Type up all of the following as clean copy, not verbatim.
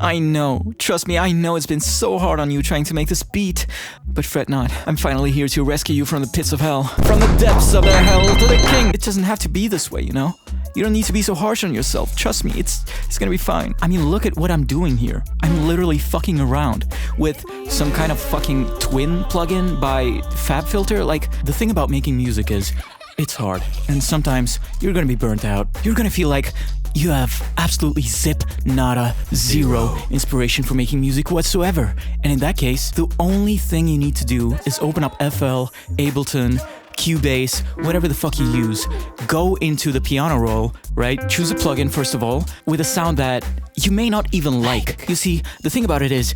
I know, trust me, I know it's been so hard on you trying to make this beat. But fret not, I'm finally here to rescue you from the pits of hell. From the depths of the hell to the king. It doesn't have to be this way, you know? You don't need to be so harsh on yourself, trust me, it's gonna be fine. I mean, look at what I'm doing here. I'm literally fucking around with some kind of fucking twin plugin by FabFilter. Like, the thing about making music is, it's hard, and sometimes you're gonna be burnt out. You're gonna feel like you have absolutely zip, nada, zero inspiration for making music whatsoever. And in that case, the only thing you need to do is open up FL, Ableton, Cubase, whatever the fuck you use. Go into the piano roll, right? Choose a plugin first of all, with a sound that you may not even like. You see, the thing about it is,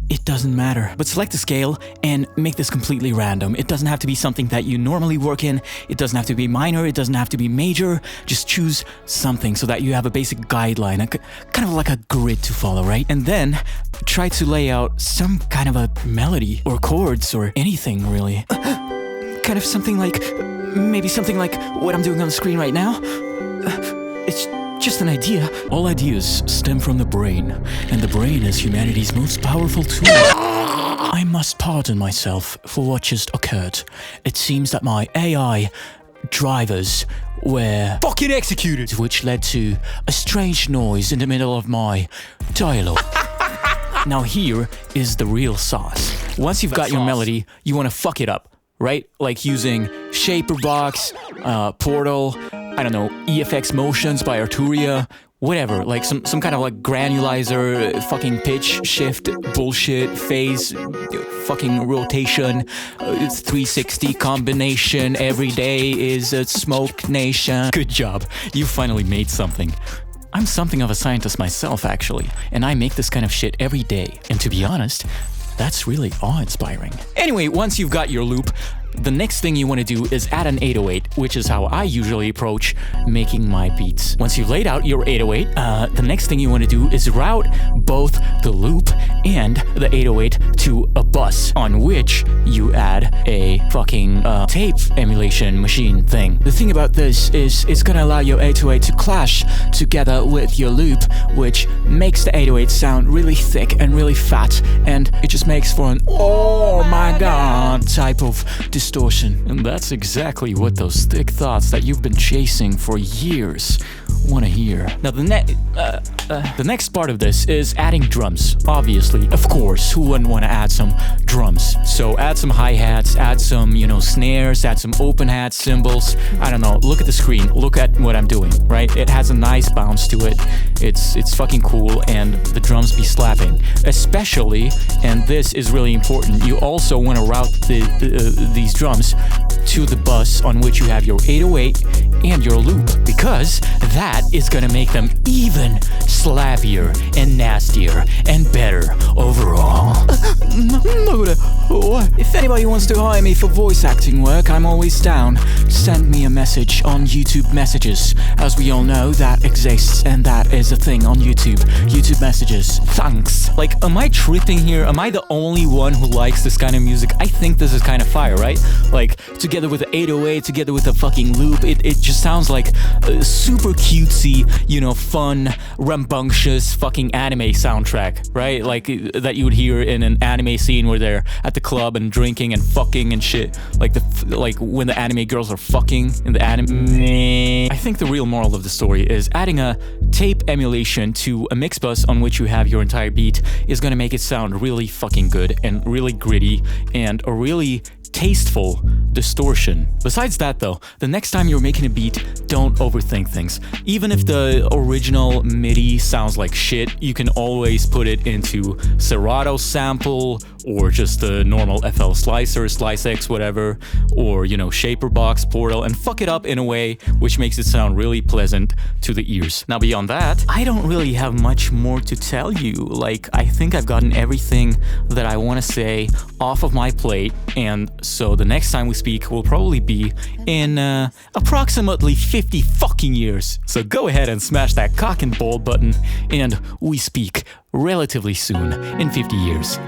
it doesn't matter. But select a scale and make this completely random. It doesn't have to be something that you normally work in. It doesn't have to be minor. It doesn't have to be major. Just choose something so that you have a basic guideline, kind of like a grid to follow, right? And then try to lay out some kind of a melody or chords or anything really. Kind of something like, maybe something like what I'm doing on the screen right now. It's just an idea. All ideas stem from the brain, and the brain is humanity's most powerful tool. I must pardon myself for what just occurred. It seems that my AI drivers were fucking executed, which led to a strange noise in the middle of my dialogue. Now here is the real sauce. Once you've got your melody, you want to fuck it up, right? Like using Shaperbox, Portal, I don't know, EFX Motions by Arturia, whatever, like some kind of like granulizer, fucking pitch, shift, bullshit, phase, fucking rotation, 360 combination, every day is a smoke nation. Good job, you finally made something. I'm something of a scientist myself, actually, and I make this kind of shit every day, and to be honest, that's really awe-inspiring. Anyway, once you've got your loop, the next thing you want to do is add an 808, which is how I usually approach making my beats. Once you've laid out your 808, the next thing you want to do is route both the loop and the 808 to a bus on which you add a fucking tape emulation machine thing. The thing about this is it's gonna allow your 808 to clash together with your loop, which makes the 808 sound really thick and really fat, and it just makes for an oh my god type of distortion. And that's exactly what those thick thoughts that you've been chasing for years want to hear. Now the next part of this is adding drums. Obviously, of course, who wouldn't want to add some drums? So add some hi-hats, add some, you know, snares, add some open hat cymbals. I don't know, look at the screen, look at what I'm doing, right? It has a nice bounce to it. It's fucking cool, and the drums be slapping. Especially, and this is really important, you also want to route these drums to the bus on which you have your 808 and your loop, because that is gonna make them even slappier and nastier and better overall. If anybody wants to hire me for voice acting work, I'm always down. Send me a message on YouTube Messages. As we all know, that exists, and that is a thing on YouTube. YouTube Messages. Thanks. Like, am I tripping here? Am I the only one who likes this kind of music? I think this is kind of fire, right? Like, together with the 808, together with the fucking loop, it just sounds like a super cutesy, you know, fun, rambunctious fucking anime soundtrack, right? Like, that you would hear in an anime scene where they're at the club and drinking and fucking and shit. Like when the anime girls are fucking in the anime. I think the real moral of the story is adding a tape emulation to a mix bus on which you have your entire beat is gonna make it sound really fucking good and really gritty and a really tasteful distortion. Besides that though, the next time you're making a beat, don't overthink things. Even if the original MIDI sounds like shit, you can always put it into Serato sample or just the normal FL Slicer, SliceX, whatever, or, you know, Shaperbox, Portal, and fuck it up in a way which makes it sound really pleasant to the ears. Now beyond that, I don't really have much more to tell you. Like, I think I've gotten everything that I want to say off of my plate, and so the next time we speak will probably be in approximately 50 fucking years. So go ahead and smash that cock and ball button, and we speak relatively soon in 50 years.